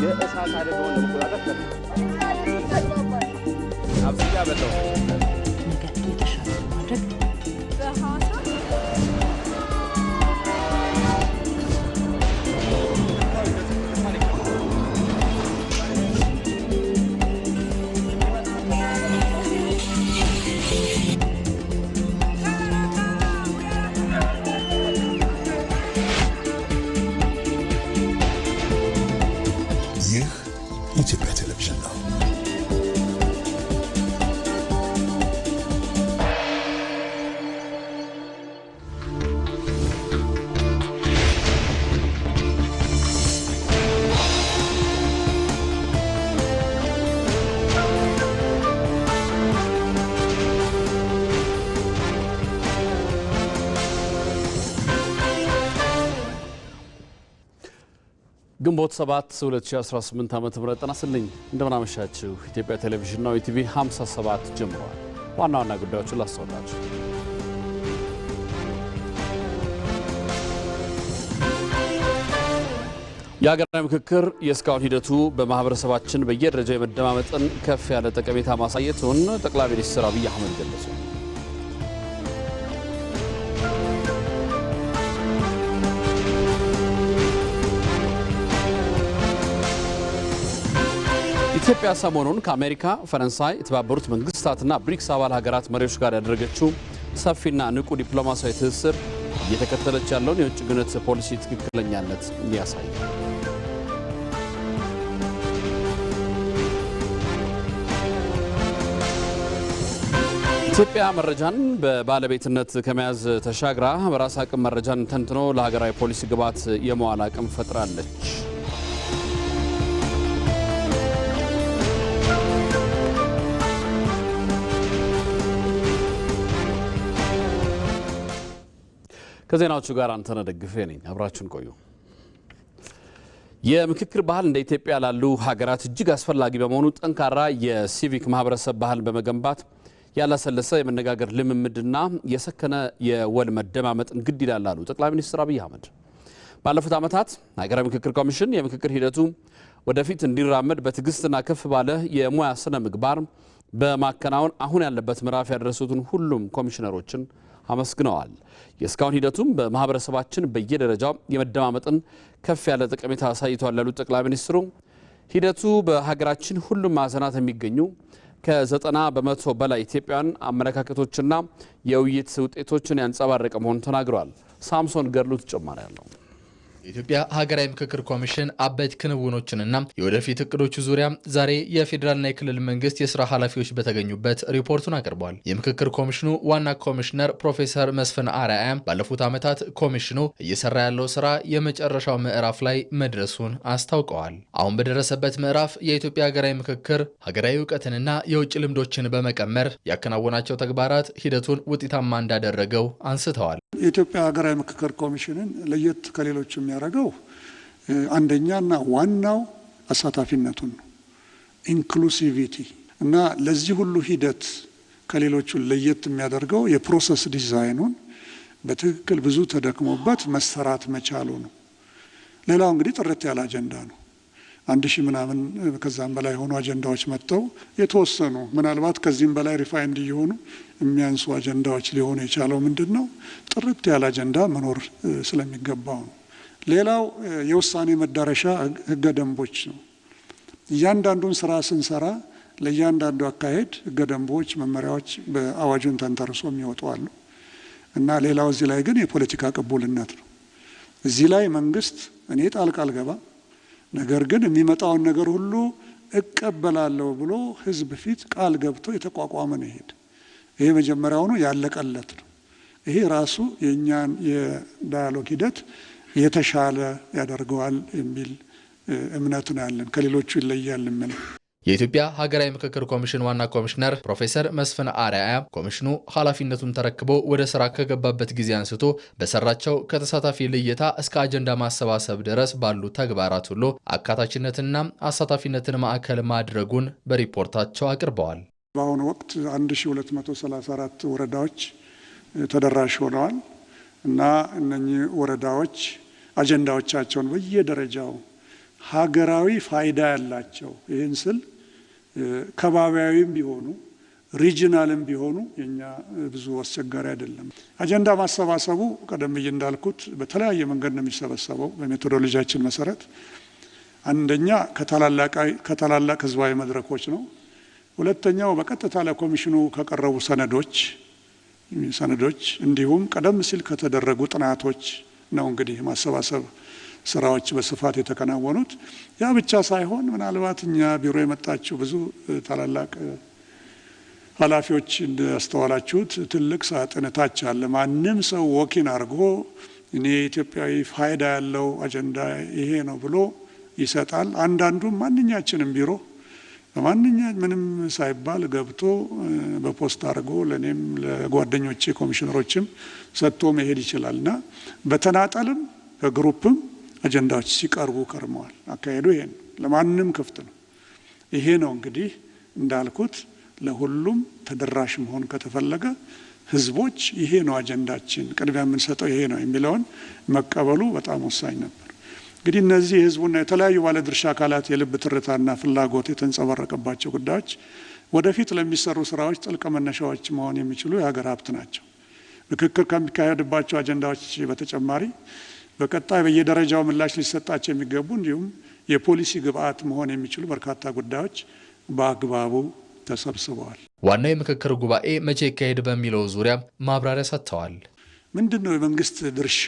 የእሳት አደጋውን ለመቆጣጠር አብዚያ በለው ነገር የተሻለ ማድረግ ኢትዮጵያ ቴሌቪዥን ነው። ግንቦት 7 2018 ዓመተ ምህረት ተናስልኝ እንደምን አመሻችሁ። ኢትዮጵያ ቴሌቪዥን ነው ኢቲቪ 57 ጀምሯል። ዋና ዋና ጉዳዮችን ላስታውቃችሁ። የሀገራዊ ምክክር የእስካሁን ሂደቱ በማህበረሰባችን በየደረጃው የመደማመጥን ከፍ ያለ ጠቀሜታ ማሳየቱን ጠቅላይ ሚኒስትር አብይ አህመድ ገለጹ። ኢትዮጵያ ሰሞኑን ከአሜሪካ፣ ፈረንሳይ፣ የተባበሩት መንግስታትና ብሪክስ አባል ሀገራት መሪዎች ጋር ያደረገችው ሰፊና ንቁ ዲፕሎማሲያዊ ትስስር እየተከተለች ያለውን የውጭ ግንኙነት ፖሊሲ ትክክለኛነት ያሳያል። ኢትዮጵያ መረጃን በባለቤትነት ከመያዝ ተሻግራ በራስ አቅም መረጃን ተንትኖ ለሀገራዊ ፖሊሲ ግብዓት የመዋል አቅም ፈጥራለች። ከዜናዎቹ ጋር አንተነህ ደግፌ ነኝ። አብራችሁን ቆዩ። የምክክር ባህል እንደ ኢትዮጵያ ላሉ ሀገራት እጅግ አስፈላጊ በመሆኑ ጠንካራ የሲቪክ ማህበረሰብ ባህል በመገንባት ያላሰለሰ የመነጋገር ልምምድና የሰከነ የወል መደማመጥን ግድ ይላል አሉ ጠቅላይ ሚኒስትር አብይ አህመድ። ባለፉት ዓመታት ሀገራዊ ምክክር ኮሚሽን የምክክር ሂደቱ ወደፊት እንዲራመድ በትዕግስትና ከፍ ባለ የሙያ ስነ ምግባር በማከናወን አሁን ያለበት ምዕራፍ ያደረሱትን ሁሉም ኮሚሽነሮችን አመስግነዋል። የእስካሁን ሂደቱም በማህበረሰባችን በየደረጃው የመደማመጥን ከፍ ያለ ጠቀሜታ አሳይቷል ያሉት ጠቅላይ ሚኒስትሩ ሂደቱ በሀገራችን ሁሉም ማዕዘናት የሚገኙ ከ90 በመቶ በላይ ኢትዮጵያውያን አመለካከቶችና የውይይት ውጤቶችን ያንጸባረቀ መሆኑን ተናግረዋል። ሳምሶን ገርሉ ተጨማሪ ያለው የኢትዮጵያ ሀገራዊ ምክክር ኮሚሽን አበይት ክንውኖችንና የወደፊት እቅዶቹ ዙሪያ ዛሬ የፌዴራልና የክልል መንግስት የስራ ኃላፊዎች በተገኙበት ሪፖርቱን አቅርቧል። የምክክር ኮሚሽኑ ዋና ኮሚሽነር ፕሮፌሰር መስፍን አርአያ ባለፉት ዓመታት ኮሚሽኑ እየሰራ ያለው ስራ የመጨረሻው ምዕራፍ ላይ መድረሱን አስታውቀዋል። አሁን በደረሰበት ምዕራፍ የኢትዮጵያ ሀገራዊ ምክክር ሀገራዊ እውቀትንና የውጭ ልምዶችን በመቀመር ያከናወናቸው ተግባራት ሂደቱን ውጤታማ እንዳደረገው አንስተዋል። የኢትዮጵያ ሀገራዊ ምክክር ኮሚሽንን ለየት ከሌሎች የሚያደርገው አንደኛና ዋናው አሳታፊነቱን ነው፣ ኢንክሉሲቪቲ እና ለዚህ ሁሉ ሂደት ከሌሎቹ ለየት የሚያደርገው የፕሮሰስ ዲዛይኑን በትክክል ብዙ ተደክሞበት መሰራት መቻሉ ነው። ሌላው እንግዲህ ጥርት ያለ አጀንዳ ነው። 1000 ምናምን ከዛም በላይ ሆኑ አጀንዳዎች መጥተው የተወሰኑ ምናልባት ከዚህም በላይ ሪፋይንድ እየሆኑ የሚያንሱ አጀንዳዎች ሊሆኑ የቻለው ምንድነው? ጥርት ያለ አጀንዳ መኖር ስለሚገባው ነው። ሌላው የውሳኔ መዳረሻ ህገ ደንቦች ነው። እያንዳንዱን ስራ ስንሰራ ለእያንዳንዱ አካሄድ ህገ ደንቦች፣ መመሪያዎች በአዋጁን ተንተርሶ የሚወጡ አሉ እና ሌላው እዚህ ላይ ግን የፖለቲካ ቅቡልነት ነው። እዚህ ላይ መንግስት እኔ ጣልቃ አልገባ ነገር ግን የሚመጣውን ነገር ሁሉ እቀበላለሁ ብሎ ህዝብ ፊት ቃል ገብቶ የተቋቋመ ነው። ይሄ መጀመሪያው ነው፣ ያለቀለት ነው። ይሄ ራሱ የኛን የዳያሎግ ሂደት የተሻለ ያደርገዋል የሚል እምነት ነው ያለን። ከሌሎቹ ይለያል ማለት የኢትዮጵያ ሀገራዊ ምክክር ኮሚሽን ዋና ኮሚሽነር ፕሮፌሰር መስፍን አርአያ ኮሚሽኑ ኃላፊነቱን ተረክቦ ወደ ስራ ከገባበት ጊዜ አንስቶ በሰራቸው ከተሳታፊ ልየታ እስከ አጀንዳ ማሰባሰብ ድረስ ባሉ ተግባራት ሁሉ አካታችነትና አሳታፊነትን ማዕከል ማድረጉን በሪፖርታቸው አቅርበዋል። በአሁኑ ወቅት 1234 ወረዳዎች ተደራሽ ሆነዋል እና እነኚህ ወረዳዎች አጀንዳዎቻቸውን በየደረጃው ሀገራዊ ፋይዳ ያላቸው ይህን ስል ከባቢያዊም ቢሆኑ ሪጂናልም ቢሆኑ የኛ ብዙ አስቸጋሪ አይደለም። አጀንዳ ማሰባሰቡ ቀደም ብዬ እንዳልኩት በተለያየ መንገድ ነው የሚሰበሰበው በሜቶዶሎጂያችን መሰረት። አንደኛ ከታላላቅ ህዝባዊ መድረኮች ነው። ሁለተኛው በቀጥታ ለኮሚሽኑ ከቀረቡ ሰነዶች እንዲሁም ቀደም ሲል ከተደረጉ ጥናቶች ነው እንግዲህ ማሰባሰብ ስራዎች በስፋት የተከናወኑት። ያ ብቻ ሳይሆን ምናልባት እኛ ቢሮ የመጣችሁ ብዙ ታላላቅ ኃላፊዎች እንዳስተዋላችሁት ትልቅ ሳጥን ታች አለ። ማንም ሰው ወኪን አድርጎ እኔ ኢትዮጵያዊ ፋይዳ ያለው አጀንዳ ይሄ ነው ብሎ ይሰጣል። አንዳንዱም ማንኛችንም ቢሮ ምንም ሳይባል ገብቶ በፖስት አድርጎ ለኔም ለጓደኞቼ ኮሚሽነሮችም ሰጥቶ መሄድ ይችላልና በተናጠልም በግሩፕም አጀንዳዎች ሲቀርቡ ከርመዋል። አካሄዱ ይሄን ለማንም ክፍት ነው። ይሄ ነው እንግዲህ እንዳልኩት ለሁሉም ተደራሽ መሆን ከተፈለገ ህዝቦች ይሄ ነው አጀንዳችን፣ ቅድሚያ የምንሰጠው ይሄ ነው የሚለውን መቀበሉ በጣም ወሳኝ ነበር። እንግዲህ እነዚህ ህዝቡና የተለያዩ ባለድርሻ አካላት የልብ ትርታና ፍላጎት የተንጸባረቀባቸው ጉዳዮች ወደፊት ለሚሰሩ ስራዎች ጥልቅ መነሻዎች መሆን የሚችሉ የሀገር ሀብት ናቸው። ምክክር ከሚካሄድባቸው አጀንዳዎች በተጨማሪ በቀጣይ በየደረጃው ምላሽ ሊሰጣቸው የሚገቡ እንዲሁም የፖሊሲ ግብአት መሆን የሚችሉ በርካታ ጉዳዮች በአግባቡ ተሰብስበዋል። ዋናው የምክክር ጉባኤ መቼ ይካሄድ በሚለው ዙሪያ ማብራሪያ ሰጥተዋል። ምንድነው የመንግስት ድርሻ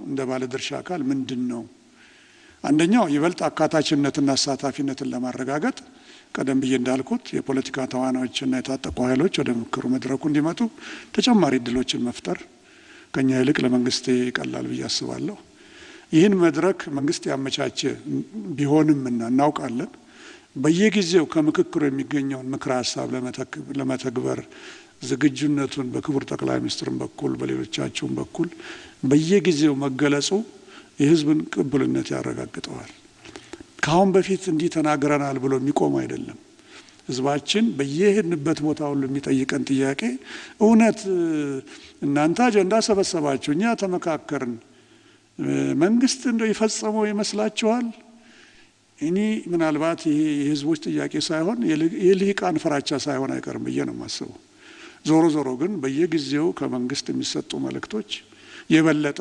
እንደ ባለ ድርሻ አካል ምንድነው? አንደኛው ይበልጥ አካታችነትና አሳታፊነትን ለማረጋገጥ ቀደም ብዬ እንዳልኩት የፖለቲካ ተዋናዮችና የታጠቁ ኃይሎች ወደ ምክክሩ መድረኩ እንዲመጡ ተጨማሪ እድሎችን መፍጠር ከኛ ይልቅ ለመንግስት ይቀላል ብዬ አስባለሁ። ይህን መድረክ መንግስት ያመቻቸ ቢሆንም እናውቃለን። በየጊዜው ከምክክሩ የሚገኘውን ምክረ ሀሳብ ለመተግበር ዝግጁነቱን በክቡር ጠቅላይ ሚኒስትሩም በኩል በሌሎቻቸውም በኩል በየጊዜው መገለጹ የህዝብን ቅቡልነት ያረጋግጠዋል። ካሁን በፊት እንዲህ ተናግረናል ብሎ የሚቆም አይደለም። ህዝባችን በየሄድንበት ቦታ ሁሉ የሚጠይቀን ጥያቄ እውነት እናንተ አጀንዳ ሰበሰባችሁ፣ እኛ ተመካከርን፣ መንግስት እንደው ይፈጸመው ይመስላችኋል? እኔ ምናልባት ይሄ የህዝቦች ጥያቄ ሳይሆን የልሂቃን ፍራቻ ሳይሆን አይቀርም ብዬ ነው የማስበው። ዞሮ ግን በየጊዜው ከመንግስት የሚሰጡ መልእክቶች የበለጠ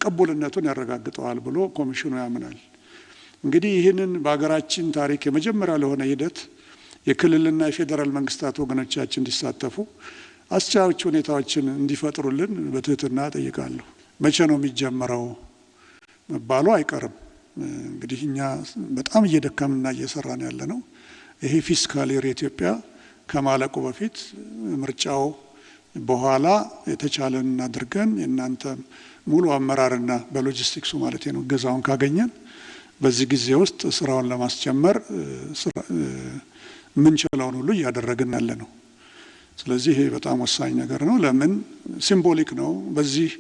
ቅቡልነቱን ያረጋግጠዋል ብሎ ኮሚሽኑ ያምናል። እንግዲህ ይህንን በሀገራችን ታሪክ የመጀመሪያ ለሆነ ሂደት የክልልና የፌዴራል መንግስታት ወገኖቻችን እንዲሳተፉ አስቻዎች ሁኔታዎችን እንዲፈጥሩልን በትህትና ጠይቃለሁ። መቼ ነው የሚጀመረው መባሉ አይቀርም። እንግዲህ እኛ በጣም እየደከምና እየሰራን ያለ ነው። ይሄ ፊስካል የር ኢትዮጵያ ከማለቁ በፊት ምርጫው በኋላ የተቻለን አድርገን የእናንተ ሙሉ አመራርና በሎጂስቲክሱ ማለት ነው ገዛውን ካገኘን በዚህ ጊዜ ውስጥ ስራውን ለማስጀመር ምንችለውን ሁሉ እያደረግን ያለ ነው። ስለዚህ ይሄ በጣም ወሳኝ ነገር ነው። ለምን ሲምቦሊክ ነው። በዚህ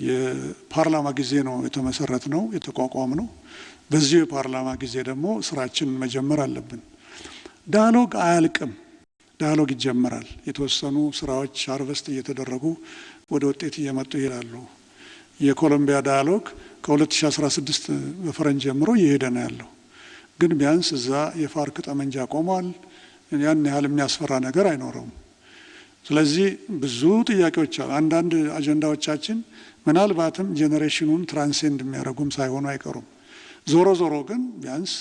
የፓርላማ ጊዜ ነው የተመሰረት ነው የተቋቋም ነው። በዚህ የፓርላማ ጊዜ ደግሞ ስራችን መጀመር አለብን። ዳያሎግ አያልቅም። ዳያሎግ ይጀመራል። የተወሰኑ ስራዎች ሃርቨስት እየተደረጉ ወደ ውጤት እየመጡ ይላሉ። የኮሎምቢያ ዳያሎግ ከ2016 በፈረንጅ ጀምሮ እየሄደ ነው ያለው። ግን ቢያንስ እዛ የፋርክ ጠመንጃ ቆሟል። ያን ያህል የሚያስፈራ ነገር አይኖረውም። ስለዚህ ብዙ ጥያቄዎች አሉ። አንዳንድ አጀንዳዎቻችን ምናልባትም ጄኔሬሽኑን ትራንሴንድ የሚያደርጉም ሳይሆኑ አይቀሩም። ዞሮ ግን ቢያንስ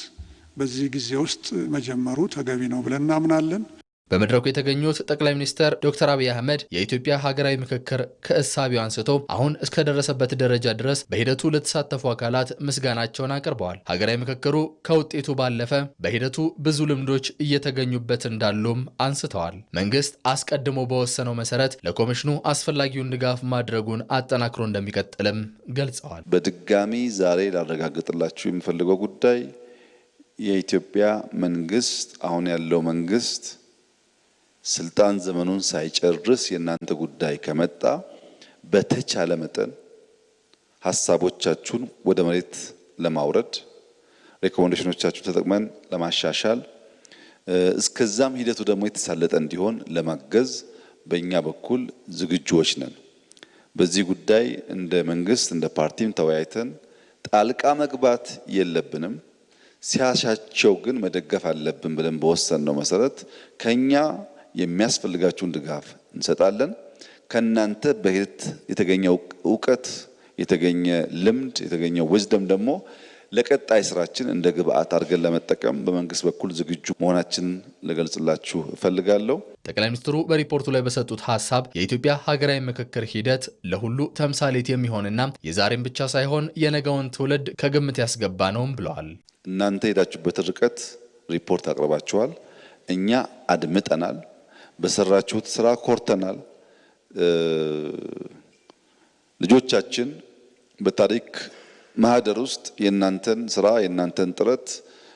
በዚህ ጊዜ ውስጥ መጀመሩ ተገቢ ነው ብለን እናምናለን። በመድረኩ የተገኙት ጠቅላይ ሚኒስትር ዶክተር አብይ አህመድ የኢትዮጵያ ሀገራዊ ምክክር ከእሳቢው አንስቶ አሁን እስከደረሰበት ደረጃ ድረስ በሂደቱ ለተሳተፉ አካላት ምስጋናቸውን አቅርበዋል። ሀገራዊ ምክክሩ ከውጤቱ ባለፈ በሂደቱ ብዙ ልምዶች እየተገኙበት እንዳሉም አንስተዋል። መንግስት አስቀድሞ በወሰነው መሰረት ለኮሚሽኑ አስፈላጊውን ድጋፍ ማድረጉን አጠናክሮ እንደሚቀጥልም ገልጸዋል። በድጋሚ ዛሬ ላረጋግጥላችሁ የምፈልገው ጉዳይ የኢትዮጵያ መንግስት አሁን ያለው መንግስት ስልጣን ዘመኑን ሳይጨርስ የእናንተ ጉዳይ ከመጣ በተቻለ መጠን ሀሳቦቻችሁን ወደ መሬት ለማውረድ ሬኮሜንዴሽኖቻችሁን ተጠቅመን ለማሻሻል እስከዛም ሂደቱ ደግሞ የተሳለጠ እንዲሆን ለማገዝ በእኛ በኩል ዝግጁዎች ነን። በዚህ ጉዳይ እንደ መንግስት እንደ ፓርቲም ተወያይተን ጣልቃ መግባት የለብንም። ሲያሻቸው ግን መደገፍ አለብን ብለን በወሰንነው መሰረት ከኛ የሚያስፈልጋችሁን ድጋፍ እንሰጣለን። ከናንተ በሂደት የተገኘው እውቀት፣ የተገኘ ልምድ፣ የተገኘ ዊዝደም ደግሞ ለቀጣይ ስራችን እንደ ግብአት አድርገን ለመጠቀም በመንግስት በኩል ዝግጁ መሆናችንን ልገልጽላችሁ እፈልጋለሁ። ጠቅላይ ሚኒስትሩ በሪፖርቱ ላይ በሰጡት ሀሳብ የኢትዮጵያ ሀገራዊ ምክክር ሂደት ለሁሉ ተምሳሌት የሚሆንና የዛሬን ብቻ ሳይሆን የነገውን ትውልድ ከግምት ያስገባ ነውም ብለዋል። እናንተ ሄዳችሁበት ርቀት ሪፖርት አቅርባችኋል። እኛ አድምጠናል። በሰራችሁት ስራ ኮርተናል። ልጆቻችን በታሪክ ማህደር ውስጥ የናንተን ስራ የናንተን ጥረት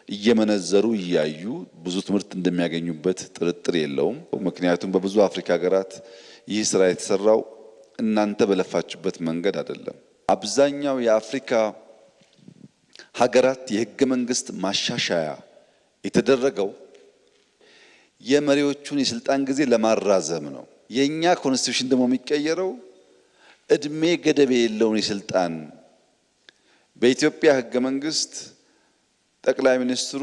እየመነዘሩ እያዩ ብዙ ትምህርት እንደሚያገኙበት ጥርጥር የለውም። ምክንያቱም በብዙ አፍሪካ ሀገራት ይህ ስራ የተሰራው እናንተ በለፋችሁበት መንገድ አይደለም። አብዛኛው የአፍሪካ ሀገራት የህገ መንግስት ማሻሻያ የተደረገው የመሪዎቹን የስልጣን ጊዜ ለማራዘም ነው። የኛ ኮንስቲቱሽን ደግሞ የሚቀየረው እድሜ ገደብ የሌለውን የስልጣን በኢትዮጵያ ህገ መንግስት ጠቅላይ ሚኒስትሩ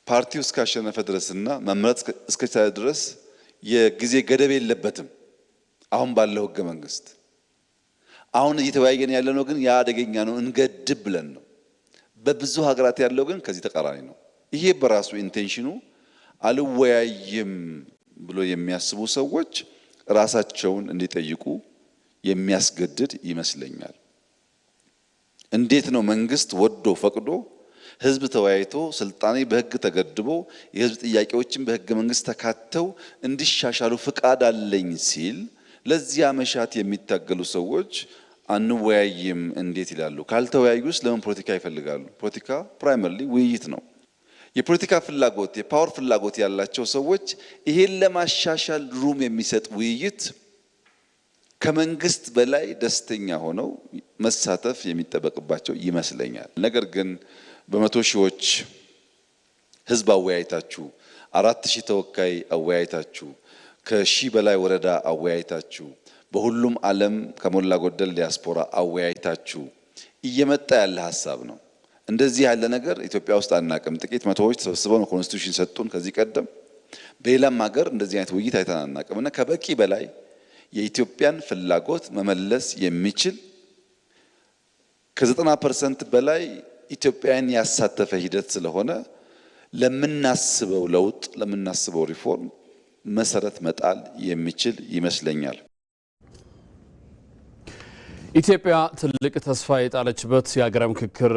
ፓርቲው እስካሸነፈ ድረስና መምረጥ እስከቻለ ድረስ የጊዜ ገደብ የለበትም። አሁን ባለው ህገ መንግስት አሁን እየተወያየን ያለነው ግን ያ አደገኛ ነው እንገድብ ብለን ነው። በብዙ ሀገራት ያለው ግን ከዚህ ተቃራኒ ነው። ይሄ በራሱ ኢንቴንሽኑ አልወያይም ብሎ የሚያስቡ ሰዎች ራሳቸውን እንዲጠይቁ የሚያስገድድ ይመስለኛል። እንዴት ነው መንግስት ወዶ ፈቅዶ ህዝብ ተወያይቶ ስልጣኔ በህግ ተገድቦ የህዝብ ጥያቄዎችን በህገ መንግስት ተካተው እንዲሻሻሉ ፍቃድ አለኝ ሲል ለዚያ መሻት የሚታገሉ ሰዎች አንወያይም እንዴት ይላሉ? ካልተወያዩስ ለምን ፖለቲካ ይፈልጋሉ? ፖለቲካ ፕራይመሪሊ ውይይት ነው። የፖለቲካ ፍላጎት የፓወር ፍላጎት ያላቸው ሰዎች ይሄን ለማሻሻል ሩም የሚሰጥ ውይይት ከመንግስት በላይ ደስተኛ ሆነው መሳተፍ የሚጠበቅባቸው ይመስለኛል። ነገር ግን በመቶ ሺዎች ህዝብ አወያይታችሁ 4000 ተወካይ አወያይታችሁ ከ1000 በላይ ወረዳ አወያይታችሁ በሁሉም ዓለም ከሞላ ጎደል ዲያስፖራ አወያይታችሁ እየመጣ ያለ ሐሳብ ነው። እንደዚህ ያለ ነገር ኢትዮጵያ ውስጥ አናቅም። ጥቂት መቶዎች ተሰብስበው ነው ኮንስቲቱሽን ሰጡን። ከዚህ ቀደም በሌላም ሀገር እንደዚህ አይነት ውይይት አይተን አናቅም እና ከበቂ በላይ የኢትዮጵያን ፍላጎት መመለስ የሚችል ከ90% በላይ ኢትዮጵያን ያሳተፈ ሂደት ስለሆነ ለምናስበው ለውጥ ለምናስበው ሪፎርም መሰረት መጣል የሚችል ይመስለኛል። ኢትዮጵያ ትልቅ ተስፋ የጣለችበት የሀገራዊ ምክክር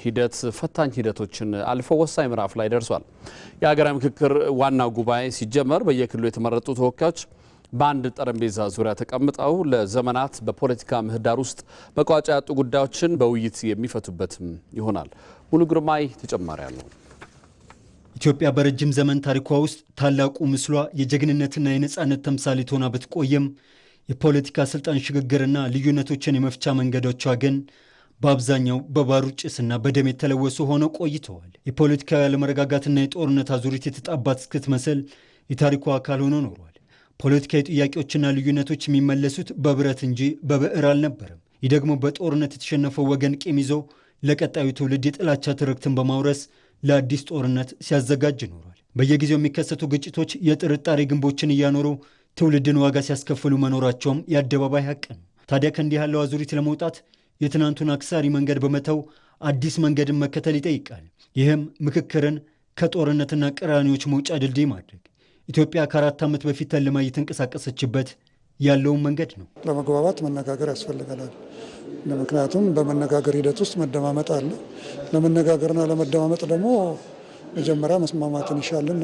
ሂደት ፈታኝ ሂደቶችን አልፎ ወሳኝ ምዕራፍ ላይ ደርሷል። የሀገራዊ ምክክር ዋናው ጉባኤ ሲጀመር በየክልሉ የተመረጡ ተወካዮች በአንድ ጠረጴዛ ዙሪያ ተቀምጠው ለዘመናት በፖለቲካ ምህዳር ውስጥ መቋጫ ያጡ ጉዳዮችን በውይይት የሚፈቱበትም ይሆናል። ሙሉ ግርማይ ተጨማሪ አለው። ኢትዮጵያ በረጅም ዘመን ታሪኳ ውስጥ ታላቁ ምስሏ የጀግንነትና የነጻነት ተምሳሌት ሆና ብትቆየም የፖለቲካ ስልጣን ሽግግርና ልዩነቶችን የመፍቻ መንገዶቿ ግን በአብዛኛው በባሩድ ጭስና በደም የተለወሱ ሆነው ቆይተዋል። የፖለቲካዊ አለመረጋጋትና የጦርነት አዙሪት የተጣባት እስክትመስል የታሪኳ አካል ሆኖ ኖሯል። ፖለቲካዊ ጥያቄዎችና ልዩነቶች የሚመለሱት በብረት እንጂ በብዕር አልነበረም። ይህ ደግሞ በጦርነት የተሸነፈው ወገን ቂም ይዞ ለቀጣዩ ትውልድ የጥላቻ ትርክትን በማውረስ ለአዲስ ጦርነት ሲያዘጋጅ ኖሯል። በየጊዜው የሚከሰቱ ግጭቶች የጥርጣሬ ግንቦችን እያኖሩ ትውልድን ዋጋ ሲያስከፍሉ መኖራቸውም የአደባባይ ሀቅ ነው። ታዲያ ከእንዲህ ያለው አዙሪት ለመውጣት የትናንቱን አክሳሪ መንገድ በመተው አዲስ መንገድን መከተል ይጠይቃል። ይህም ምክክርን ከጦርነትና ቅራኔዎች መውጫ ድልድይ ማድረግ ኢትዮጵያ ከ4 ዓመት በፊት ተልማ እየተንቀሳቀሰችበት ያለውን መንገድ ነው። ለመግባባት መነጋገር ያስፈልገናል። ምክንያቱም በመነጋገር ሂደት ውስጥ መደማመጥ አለ። ለመነጋገርና ለመደማመጥ ደግሞ መጀመሪያ መስማማትን ይሻልና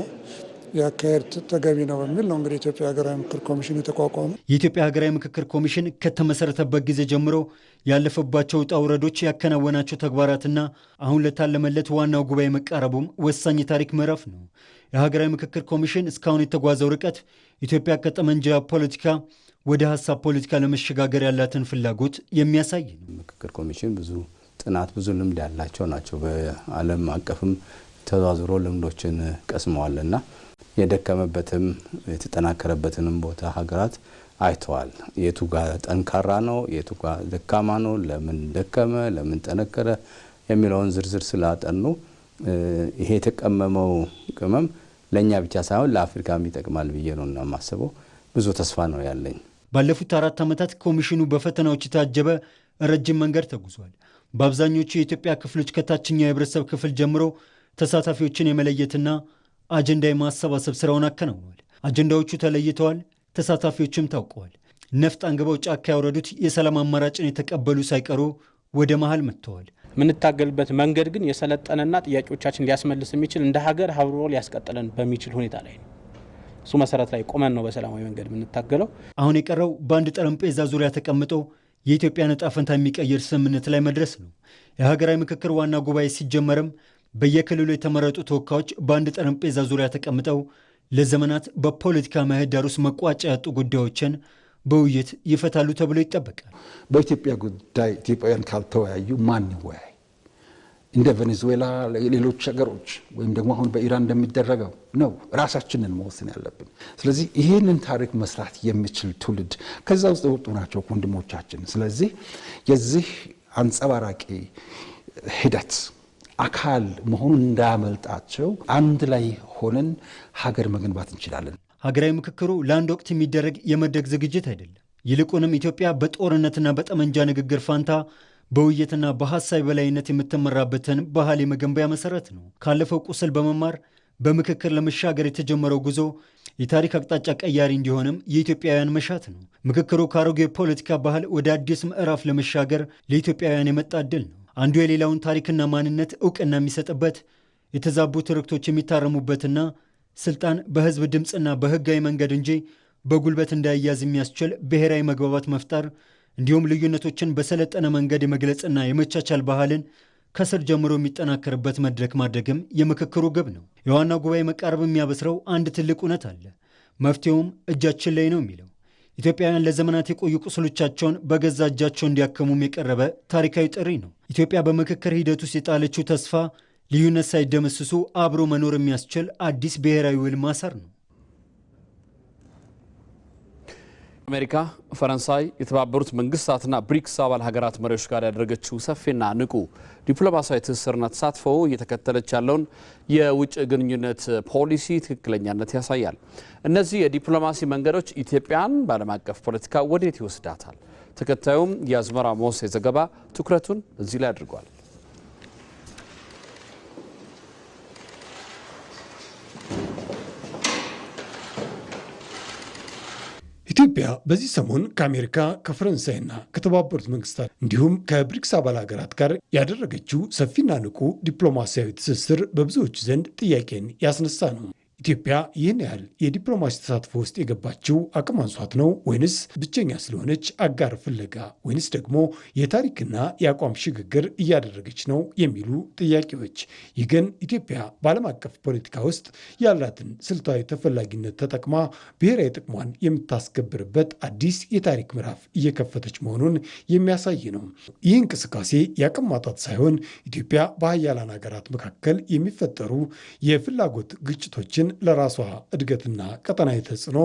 ያካሄድ ተገቢ ነው በሚል ነው እንግዲህ የኢትዮጵያ ሀገራዊ ምክክር ኮሚሽን የተቋቋመ። የኢትዮጵያ ሀገራዊ ምክክር ኮሚሽን ከተመሰረተበት ጊዜ ጀምሮ ያለፈባቸው ውጣ ውረዶች፣ ያከናወናቸው ተግባራትና አሁን ለታለመለት ዋናው ጉባኤ መቃረቡም ወሳኝ የታሪክ ምዕራፍ ነው። የሀገራዊ ምክክር ኮሚሽን እስካሁን የተጓዘው ርቀት ኢትዮጵያ ከጠመንጃ ፖለቲካ ወደ ሀሳብ ፖለቲካ ለመሸጋገር ያላትን ፍላጎት የሚያሳይ ነው። ምክክር ኮሚሽን ብዙ ጥናት ብዙ ልምድ ያላቸው ናቸው። በዓለም አቀፍም ተዛዝሮ ልምዶችን ቀስመዋልና የደከመበትም የተጠናከረበትንም ቦታ ሀገራት አይተዋል። የቱ ጋር ጠንካራ ነው፣ የቱ ጋር ደካማ ነው፣ ለምን ደከመ፣ ለምን ጠነከረ የሚለውን ዝርዝር ስላጠኑ ይሄ የተቀመመው ቅመም ለኛ ብቻ ሳይሆን ለአፍሪካም ይጠቅማል ብዬ ነው የማስበው። ብዙ ተስፋ ነው ያለኝ። ባለፉት 4 ዓመታት ኮሚሽኑ በፈተናዎች የታጀበ ረጅም መንገድ ተጉዟል። በአብዛኞቹ የኢትዮጵያ ክፍሎች ከታችኛው የህብረተሰብ ክፍል ጀምሮ ተሳታፊዎችን የመለየትና አጀንዳ የማሰባሰብ ስራውን አከናውኗል። አጀንዳዎቹ ተለይተዋል፣ ተሳታፊዎችም ታውቀዋል። ነፍጥ አንግበው ጫካ ያወረዱት የሰላም አማራጭን የተቀበሉ ሳይቀሩ ወደ መሃል መጥተዋል። ምንታገልበት መንገድ ግን የሰለጠነና ጥያቄዎቻችን ሊያስመልስ የሚችል እንደ ሀገር ሀብሮ ሊያስቀጥለን በሚችል ሁኔታ ላይ ነው። እሱ መሰረት ላይ ቆመን ነው በሰላማዊ መንገድ ምንታገለው። አሁን የቀረው በአንድ ጠረጴዛ ዙሪያ ተቀምጦ የኢትዮጵያን ዕጣ ፈንታ የሚቀይር ስምምነት ላይ መድረስ ነው። የሀገራዊ ምክክር ዋና ጉባኤ ሲጀመርም በየክልሉ የተመረጡ ተወካዮች በአንድ ጠረጴዛ ዙሪያ ተቀምጠው ለዘመናት በፖለቲካ ምህዳር ውስጥ መቋጫ ያጡ ጉዳዮችን በውይይት ይፈታሉ ተብሎ ይጠበቃል። በኢትዮጵያ ጉዳይ ኢትዮጵያውያን ካልተወያዩ ማን ይወያይ? እንደ ቬኔዙዌላ ሌሎች ሀገሮች ወይም ደግሞ አሁን በኢራን እንደሚደረገው ነው ራሳችንን መወሰን ያለብን። ስለዚህ ይህንን ታሪክ መስራት የሚችል ትውልድ ከዛ ውስጥ የወጡ ናቸው ወንድሞቻችን። ስለዚህ የዚህ አንጸባራቂ ሂደት አካል መሆኑን እንዳያመልጣቸው አንድ ላይ ሆነን ሀገር መገንባት እንችላለን። ሀገራዊ ምክክሩ ለአንድ ወቅት የሚደረግ የመድረክ ዝግጅት አይደለም። ይልቁንም ኢትዮጵያ በጦርነትና በጠመንጃ ንግግር ፋንታ በውይይትና በሐሳብ በላይነት የምትመራበትን ባህል የመገንቢያ መሰረት ነው። ካለፈው ቁስል በመማር በምክክር ለመሻገር የተጀመረው ጉዞ የታሪክ አቅጣጫ ቀያሪ እንዲሆንም የኢትዮጵያውያን መሻት ነው። ምክክሩ ከአሮጌ የፖለቲካ ባህል ወደ አዲስ ምዕራፍ ለመሻገር ለኢትዮጵያውያን የመጣ ዕድል ነው። አንዱ የሌላውን ታሪክና ማንነት እውቅና የሚሰጥበት፣ የተዛቡ ትርክቶች የሚታረሙበትና ስልጣን በህዝብ ድምፅና በህጋዊ መንገድ እንጂ በጉልበት እንዳይያዝ የሚያስችል ብሔራዊ መግባባት መፍጠር እንዲሁም ልዩነቶችን በሰለጠነ መንገድ የመግለጽና የመቻቻል ባህልን ከስር ጀምሮ የሚጠናከርበት መድረክ ማድረግም የምክክሩ ግብ ነው። የዋናው ጉባኤ መቃረብ የሚያበስረው አንድ ትልቅ እውነት አለ። መፍትሄውም እጃችን ላይ ነው የሚለው። ኢትዮጵያውያን ለዘመናት የቆዩ ቁስሎቻቸውን በገዛ እጃቸው እንዲያከሙም የቀረበ ታሪካዊ ጥሪ ነው። ኢትዮጵያ በምክክር ሂደት ውስጥ የጣለችው ተስፋ ልዩነት ሳይደመስሱ አብሮ መኖር የሚያስችል አዲስ ብሔራዊ ውል ማሰር ነው። አሜሪካ፣ ፈረንሳይ፣ የተባበሩት መንግስታትና ብሪክስ አባል ሀገራት መሪዎች ጋር ያደረገችው ሰፊና ንቁ ዲፕሎማሲያዊ ትስስርና ተሳትፎ እየተከተለች ያለውን የውጭ ግንኙነት ፖሊሲ ትክክለኛነት ያሳያል። እነዚህ የዲፕሎማሲ መንገዶች ኢትዮጵያን በዓለም አቀፍ ፖለቲካ ወዴት ይወስዳታል? ተከታዩም የአዝመራ ሞሴ ዘገባ ትኩረቱን እዚህ ላይ አድርጓል። ኢትዮጵያ በዚህ ሰሞን ከአሜሪካ ከፈረንሳይና ከተባበሩት መንግስታት እንዲሁም ከብሪክስ አባል ሀገራት ጋር ያደረገችው ሰፊና ንቁ ዲፕሎማሲያዊ ትስስር በብዙዎች ዘንድ ጥያቄን ያስነሳ ነው። ኢትዮጵያ ይህን ያህል የዲፕሎማሲ ተሳትፎ ውስጥ የገባችው አቅም አንሷት ነው ወይንስ ብቸኛ ስለሆነች አጋር ፍለጋ ወይንስ ደግሞ የታሪክና የአቋም ሽግግር እያደረገች ነው የሚሉ ጥያቄዎች። ይህ ግን ኢትዮጵያ በዓለም አቀፍ ፖለቲካ ውስጥ ያላትን ስልታዊ ተፈላጊነት ተጠቅማ ብሔራዊ ጥቅሟን የምታስከብርበት አዲስ የታሪክ ምዕራፍ እየከፈተች መሆኑን የሚያሳይ ነው። ይህ እንቅስቃሴ የአቅም ማጣት ሳይሆን ኢትዮጵያ በሀያላን ሀገራት መካከል የሚፈጠሩ የፍላጎት ግጭቶችን ለራሷ እድገትና ቀጠናዊ ተጽዕኖ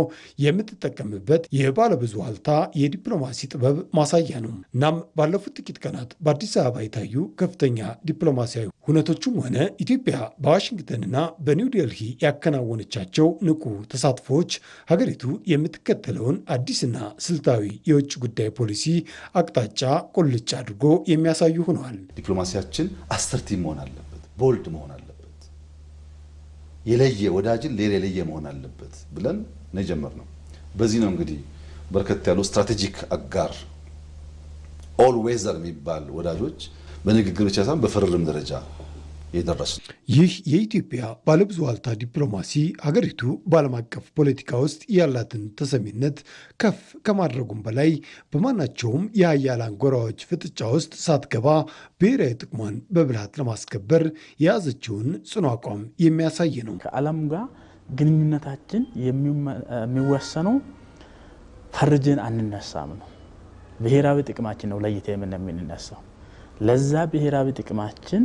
የምትጠቀምበት የባለብዙ ዋልታ የዲፕሎማሲ ጥበብ ማሳያ ነው። እናም ባለፉት ጥቂት ቀናት በአዲስ አበባ የታዩ ከፍተኛ ዲፕሎማሲያዊ ሁነቶችም ሆነ ኢትዮጵያ በዋሽንግተንና በኒው ዴልሂ ያከናወነቻቸው ንቁ ተሳትፎዎች ሀገሪቱ የምትከተለውን አዲስና ስልታዊ የውጭ ጉዳይ ፖሊሲ አቅጣጫ ቁልጭ አድርጎ የሚያሳዩ ሆነዋል። ዲፕሎማሲያችን አሰርቲቭ መሆን አለበት፣ ቦልድ መሆን አለበት፣ የለየ ወዳጅን ሌላ የለየ መሆን አለበት ብለን ነው የጀመርነው። በዚህ ነው እንግዲህ በርከት ያሉ ስትራቴጂክ አጋር ኦል ዌዘር የሚባል ወዳጆች በንግግር ብቻ ሳይሆን በፍርርም ደረጃ የደረሱ። ይህ የኢትዮጵያ ባለብዙ ዋልታ ዲፕሎማሲ ሀገሪቱ በዓለም አቀፍ ፖለቲካ ውስጥ ያላትን ተሰሚነት ከፍ ከማድረጉም በላይ በማናቸውም የሀያላን ጎራዎች ፍጥጫ ውስጥ ሳትገባ ብሔራዊ ጥቅሟን በብልሃት ለማስከበር የያዘችውን ጽኑ አቋም የሚያሳይ ነው። ከዓለም ጋር ግንኙነታችን የሚወሰነው ፈርጀን አንነሳም ነው። ብሔራዊ ጥቅማችን ነው ለይተን የምንነሳው። ለዛ ብሔራዊ ጥቅማችን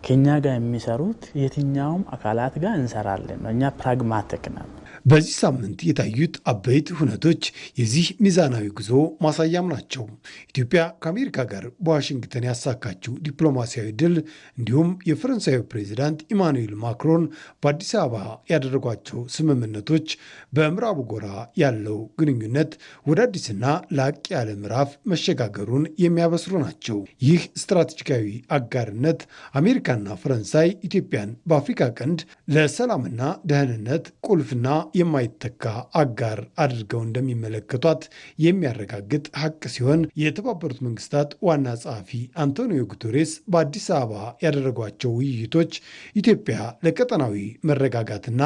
ከኛ ጋር የሚሰሩት የትኛውም አካላት ጋር እንሰራለን። እኛ ፕራግማቲክ ነን። በዚህ ሳምንት የታዩት አበይት ሁነቶች የዚህ ሚዛናዊ ጉዞ ማሳያም ናቸው። ኢትዮጵያ ከአሜሪካ ጋር በዋሽንግተን ያሳካችው ዲፕሎማሲያዊ ድል እንዲሁም የፈረንሳዩ ፕሬዚዳንት ኢማኑኤል ማክሮን በአዲስ አበባ ያደረጓቸው ስምምነቶች በምዕራቡ ጎራ ያለው ግንኙነት ወደ አዲስና ላቅ ያለ ምዕራፍ መሸጋገሩን የሚያበስሩ ናቸው። ይህ ስትራቴጂካዊ አጋርነት አሜሪካና ፈረንሳይ ኢትዮጵያን በአፍሪካ ቀንድ ለሰላምና ደህንነት ቁልፍና የማይተካ አጋር አድርገው እንደሚመለከቷት የሚያረጋግጥ ሀቅ ሲሆን የተባበሩት መንግስታት ዋና ጸሐፊ አንቶኒዮ ጉተሬስ በአዲስ አበባ ያደረጓቸው ውይይቶች ኢትዮጵያ ለቀጠናዊ መረጋጋትና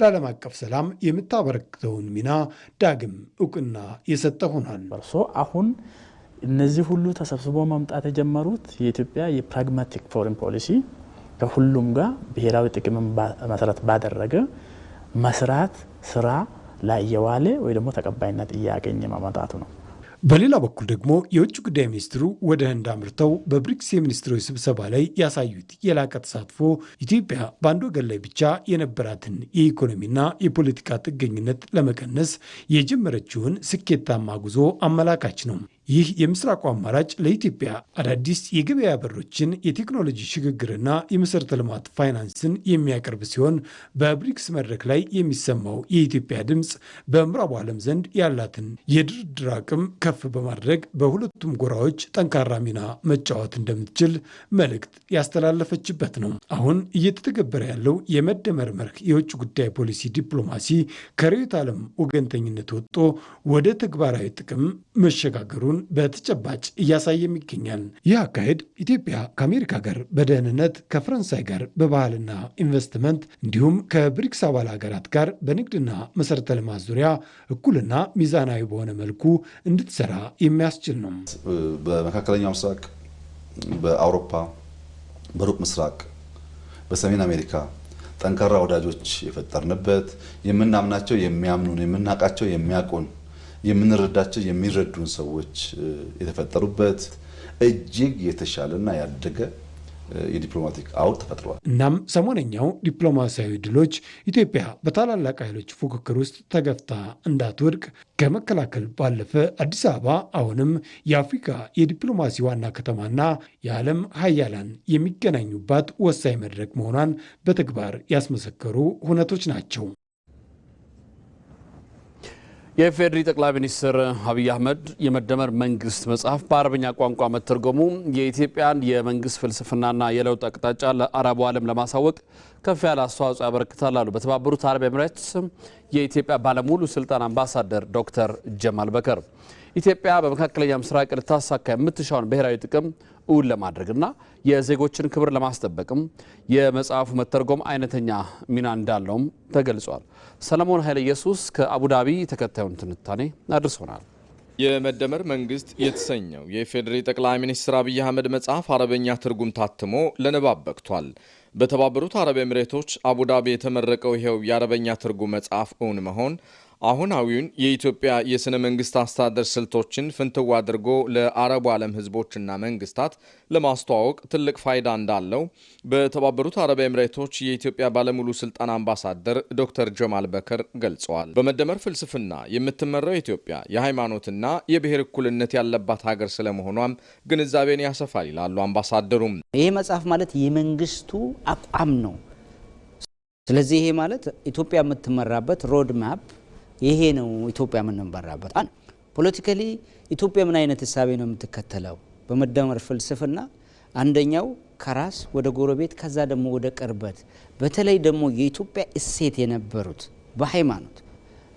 ለዓለም አቀፍ ሰላም የምታበረክተውን ሚና ዳግም እውቅና የሰጠ ሆኗል። አሁን እነዚህ ሁሉ ተሰብስቦ መምጣት የጀመሩት የኢትዮጵያ የፕራግማቲክ ፎሬን ፖሊሲ ከሁሉም ጋር ብሔራዊ ጥቅምን መሰረት ባደረገ መስራት ስራ ላይ የዋለ ወይ ደግሞ ተቀባይነት እያገኘ ማመጣቱ ነው። በሌላ በኩል ደግሞ የውጭ ጉዳይ ሚኒስትሩ ወደ ህንድ አምርተው በብሪክስ የሚኒስትሮች ስብሰባ ላይ ያሳዩት የላቀ ተሳትፎ ኢትዮጵያ በአንድ ወገን ላይ ብቻ የነበራትን የኢኮኖሚና የፖለቲካ ጥገኝነት ለመቀነስ የጀመረችውን ስኬታማ ጉዞ አመላካች ነው። ይህ የምስራቁ አማራጭ ለኢትዮጵያ አዳዲስ የገበያ በሮችን፣ የቴክኖሎጂ ሽግግርና የመሠረተ ልማት ፋይናንስን የሚያቀርብ ሲሆን በብሪክስ መድረክ ላይ የሚሰማው የኢትዮጵያ ድምፅ በምዕራቡ ዓለም ዘንድ ያላትን የድርድር አቅም ከፍ በማድረግ በሁለቱም ጎራዎች ጠንካራ ሚና መጫወት እንደምትችል መልእክት ያስተላለፈችበት ነው። አሁን እየተተገበረ ያለው የመደመር መርህ የውጭ ጉዳይ ፖሊሲ ዲፕሎማሲ ከርዕዮተ ዓለም ወገንተኝነት ወጥቶ ወደ ተግባራዊ ጥቅም መሸጋገሩን በተጨባጭ እያሳየም ይገኛል። ይህ አካሄድ ኢትዮጵያ ከአሜሪካ ጋር በደህንነት፣ ከፈረንሳይ ጋር በባህልና ኢንቨስትመንት እንዲሁም ከብሪክስ አባል ሀገራት ጋር በንግድና መሰረተ ልማት ዙሪያ እኩልና ሚዛናዊ በሆነ መልኩ እንድትሰራ የሚያስችል ነው። በመካከለኛው ምስራቅ፣ በአውሮፓ፣ በሩቅ ምስራቅ፣ በሰሜን አሜሪካ ጠንካራ ወዳጆች የፈጠርንበት የምናምናቸው የሚያምኑን፣ የምናውቃቸው የሚያውቁን፣ የምንረዳቸው የሚረዱን ሰዎች የተፈጠሩበት እጅግ የተሻለና ያደገ የዲፕሎማቲክ አውድ ተፈጥሯል። እናም ሰሞነኛው ዲፕሎማሲያዊ ድሎች ኢትዮጵያ በታላላቅ ኃይሎች ፉክክር ውስጥ ተገፍታ እንዳትወድቅ ከመከላከል ባለፈ አዲስ አበባ አሁንም የአፍሪካ የዲፕሎማሲ ዋና ከተማና የዓለም ሀያላን የሚገናኙባት ወሳኝ መድረክ መሆኗን በተግባር ያስመሰከሩ ሁነቶች ናቸው። የኢፌዴሪ ጠቅላይ ሚኒስትር አብይ አህመድ የመደመር መንግስት መጽሐፍ በአረብኛ ቋንቋ መተርጎሙ የኢትዮጵያን የመንግስት ፍልስፍናና የለውጥ አቅጣጫ ለአረቡ ዓለም ለማሳወቅ ከፍ ያለ አስተዋጽኦ ያበረክታል አሉ በተባበሩት አረብ ኤምሬትስ የኢትዮጵያ ባለሙሉ ስልጣን አምባሳደር ዶክተር ጀማል በከር። ኢትዮጵያ በመካከለኛ ምስራቅ ልታሳካ የምትሻውን ብሔራዊ ጥቅም እውን ለማድረግና የዜጎችን ክብር ለማስጠበቅም የመጽሐፉ መተርጎም አይነተኛ ሚና እንዳለውም ተገልጿል። ሰለሞን ኃይለ ኢየሱስ ከአቡዳቢ ተከታዩን ትንታኔ አድርሶናል። የመደመር መንግስት የተሰኘው የኢፌዴሪ ጠቅላይ ሚኒስትር አብይ አህመድ መጽሐፍ አረበኛ ትርጉም ታትሞ ለንባብ በቅቷል። በተባበሩት አረብ ኤምሬቶች አቡዳቢ የተመረቀው ይኸው የአረበኛ ትርጉም መጽሐፍ እውን መሆን አሁናዊውን የኢትዮጵያ የሥነ መንግስት አስተዳደር ስልቶችን ፍንትው አድርጎ ለአረቡ ዓለም ህዝቦችና መንግስታት ለማስተዋወቅ ትልቅ ፋይዳ እንዳለው በተባበሩት አረብ ኤምሬቶች የኢትዮጵያ ባለሙሉ ስልጣን አምባሳደር ዶክተር ጀማል በከር ገልጸዋል። በመደመር ፍልስፍና የምትመራው ኢትዮጵያ የሃይማኖትና የብሔር እኩልነት ያለባት ሀገር ስለመሆኗም ግንዛቤን ያሰፋል ይላሉ አምባሳደሩም። ይሄ መጽሐፍ ማለት የመንግስቱ አቋም ነው። ስለዚህ ይሄ ማለት ኢትዮጵያ የምትመራበት ሮድ ማፕ ይሄ ነው። ኢትዮጵያ የምንመራበት ፖለቲካሊ ኢትዮጵያ ምን አይነት ሐሳብ ነው የምትከተለው? በመደመር ፍልስፍና አንደኛው ከራስ ወደ ጎረቤት ከዛ ደግሞ ወደ ቅርበት፣ በተለይ ደግሞ የኢትዮጵያ እሴት የነበሩት በሃይማኖት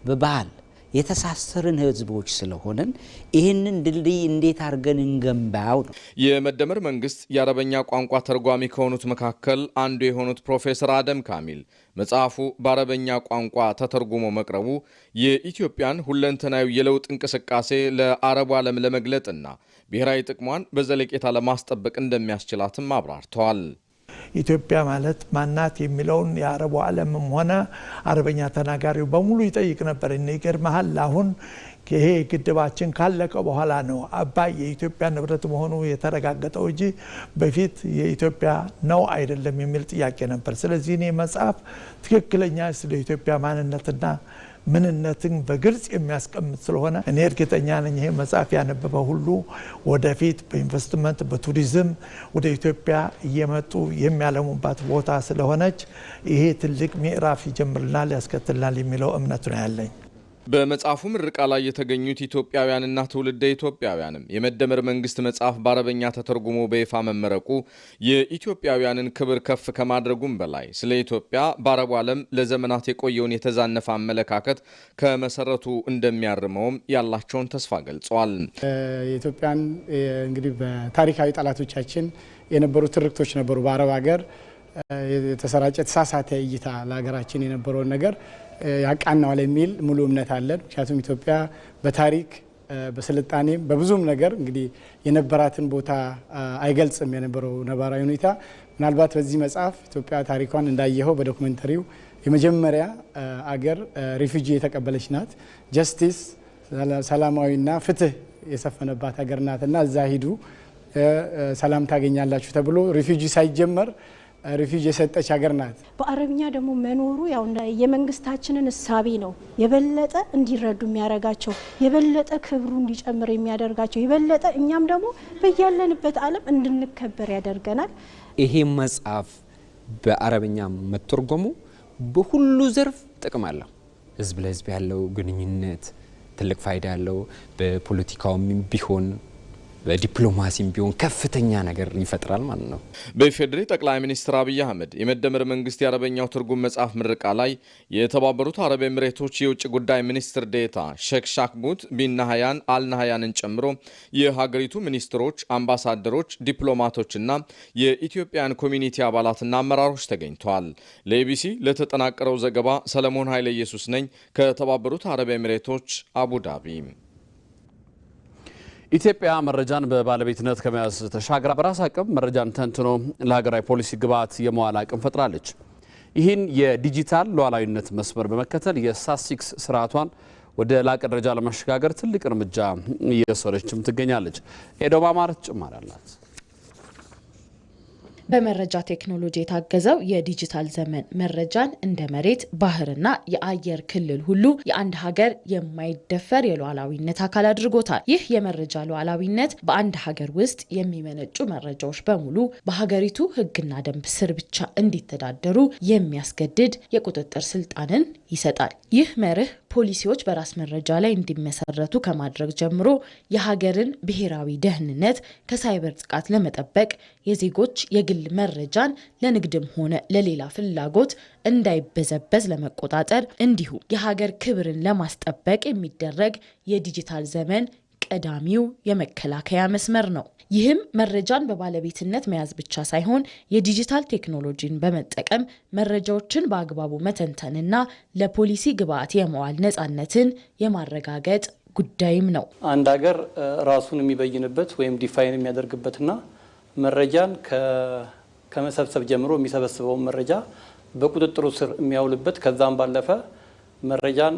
በባህል የተሳሰርን ህዝቦች ስለሆነን ይህንን ድልድይ እንዴት አድርገን እንገንባው ነው። የመደመር መንግስት የአረበኛ ቋንቋ ተርጓሚ ከሆኑት መካከል አንዱ የሆኑት ፕሮፌሰር አደም ካሚል መጽሐፉ በአረበኛ ቋንቋ ተተርጉሞ መቅረቡ የኢትዮጵያን ሁለንተናዊ የለውጥ እንቅስቃሴ ለአረቡ ዓለም ለመግለጥና ብሔራዊ ጥቅሟን በዘለቄታ ለማስጠበቅ እንደሚያስችላትም አብራርተዋል። ኢትዮጵያ ማለት ማናት የሚለውን የአረቡ ዓለምም ሆነ አረበኛ ተናጋሪው በሙሉ ይጠይቅ ነበር። ይገርምሃል አሁን ይሄ ግድባችን ካለቀ በኋላ ነው አባይ የኢትዮጵያ ንብረት መሆኑ የተረጋገጠው እንጂ በፊት የኢትዮጵያ ነው አይደለም የሚል ጥያቄ ነበር። ስለዚህ እኔ መጽሐፍ ትክክለኛ ስለ ኢትዮጵያ ማንነትና ምንነትን በግልጽ የሚያስቀምጥ ስለሆነ እኔ እርግጠኛ ነኝ ይሄ መጽሐፍ ያነበበ ሁሉ ወደፊት በኢንቨስትመንት በቱሪዝም ወደ ኢትዮጵያ እየመጡ የሚያለሙባት ቦታ ስለሆነች ይሄ ትልቅ ምዕራፍ ይጀምርናል ያስከትልናል የሚለው እምነት ነው ያለኝ። በመጽሐፉ ምርቃ ላይ የተገኙት ኢትዮጵያውያንና ትውልደ ኢትዮጵያውያንም የመደመር መንግስት መጽሐፍ በአረበኛ ተተርጉሞ በይፋ መመረቁ የኢትዮጵያውያንን ክብር ከፍ ከማድረጉም በላይ ስለ ኢትዮጵያ በአረቡ ዓለም ለዘመናት የቆየውን የተዛነፈ አመለካከት ከመሰረቱ እንደሚያርመውም ያላቸውን ተስፋ ገልጸዋል። የኢትዮጵያን እንግዲህ በታሪካዊ ጠላቶቻችን የነበሩ ትርክቶች ነበሩ። በአረብ ሀገር የተሰራጨ ተሳሳተ እይታ ለሀገራችን የነበረውን ነገር ያቃናዋል የሚል ሙሉ እምነት አለን። ምክንያቱም ኢትዮጵያ በታሪክ በስልጣኔም በብዙም ነገር እንግዲህ የነበራትን ቦታ አይገልጽም የነበረው ነባራዊ ሁኔታ። ምናልባት በዚህ መጽሐፍ ኢትዮጵያ ታሪኳን እንዳየኸው በዶክመንተሪው የመጀመሪያ አገር ሪፊጂ የተቀበለች ናት። ጀስቲስ ሰላማዊና ፍትህ የሰፈነባት ሀገር ናትና እዛ ሂዱ ሰላም ታገኛላችሁ ተብሎ ሪፊጂ ሳይጀመር ሪፊጂ የሰጠች ሀገር ናት። በአረብኛ ደግሞ መኖሩ ያው የመንግስታችንን እሳቤ ነው የበለጠ እንዲረዱ የሚያደርጋቸው፣ የበለጠ ክብሩ እንዲጨምር የሚያደርጋቸው፣ የበለጠ እኛም ደግሞ በያለንበት ዓለም እንድንከበር ያደርገናል። ይሄ መጽሐፍ በአረብኛ መተርጎሙ በሁሉ ዘርፍ ጥቅም አለው። ህዝብ ለህዝብ ያለው ግንኙነት ትልቅ ፋይዳ ያለው፣ በፖለቲካውም ቢሆን በዲፕሎማሲም ቢሆን ከፍተኛ ነገር ይፈጥራል ማለት ነው። በኢፌዴሪ ጠቅላይ ሚኒስትር አብይ አህመድ የመደመር መንግስት የአረበኛው ትርጉም መጽሐፍ ምረቃ ላይ የተባበሩት አረብ ኤሚሬቶች የውጭ ጉዳይ ሚኒስትር ዴታ ሼክ ሻክቡት ቢን ናህያን አልናህያንን ጨምሮ የሀገሪቱ ሚኒስትሮች፣ አምባሳደሮች፣ ዲፕሎማቶችና የኢትዮጵያን ኮሚኒቲ አባላትና አመራሮች ተገኝተዋል። ለኢቢሲ ለተጠናቀረው ዘገባ ሰለሞን ኃይለ ኢየሱስ ነኝ ከተባበሩት አረብ ኤሚሬቶች አቡዳቢ። ኢትዮጵያ መረጃን በባለቤትነት ከመያዝ ተሻግራ በራስ አቅም መረጃን ተንትኖ ለሀገራዊ ፖሊሲ ግብዓት የመዋል አቅም ፈጥራለች። ይህን የዲጂታል ሉዓላዊነት መስመር በመከተል የስታትስቲክስ ስርዓቷን ወደ ላቀ ደረጃ ለማሸጋገር ትልቅ እርምጃ እየወሰደችም ትገኛለች። ኤዶም አማረ ተጨማሪ አላት። በመረጃ ቴክኖሎጂ የታገዘው የዲጂታል ዘመን መረጃን እንደ መሬት፣ ባህርና የአየር ክልል ሁሉ የአንድ ሀገር የማይደፈር የሉዓላዊነት አካል አድርጎታል። ይህ የመረጃ ሉዓላዊነት በአንድ ሀገር ውስጥ የሚመነጩ መረጃዎች በሙሉ በሀገሪቱ ሕግና ደንብ ስር ብቻ እንዲተዳደሩ የሚያስገድድ የቁጥጥር ስልጣንን ይሰጣል። ይህ መርህ ፖሊሲዎች በራስ መረጃ ላይ እንዲመሰረቱ ከማድረግ ጀምሮ የሀገርን ብሔራዊ ደህንነት ከሳይበር ጥቃት ለመጠበቅ የዜጎች የግል መረጃን ለንግድም ሆነ ለሌላ ፍላጎት እንዳይበዘበዝ ለመቆጣጠር እንዲሁም የሀገር ክብርን ለማስጠበቅ የሚደረግ የዲጂታል ዘመን ቀዳሚው የመከላከያ መስመር ነው። ይህም መረጃን በባለቤትነት መያዝ ብቻ ሳይሆን የዲጂታል ቴክኖሎጂን በመጠቀም መረጃዎችን በአግባቡ መተንተንና ለፖሊሲ ግብዓት የመዋል ነፃነትን የማረጋገጥ ጉዳይም ነው። አንድ ሀገር ራሱን የሚበይንበት ወይም ዲፋይን የሚያደርግበትና መረጃን ከመሰብሰብ ጀምሮ የሚሰበስበውን መረጃ በቁጥጥሩ ስር የሚያውልበት ከዛም ባለፈ መረጃን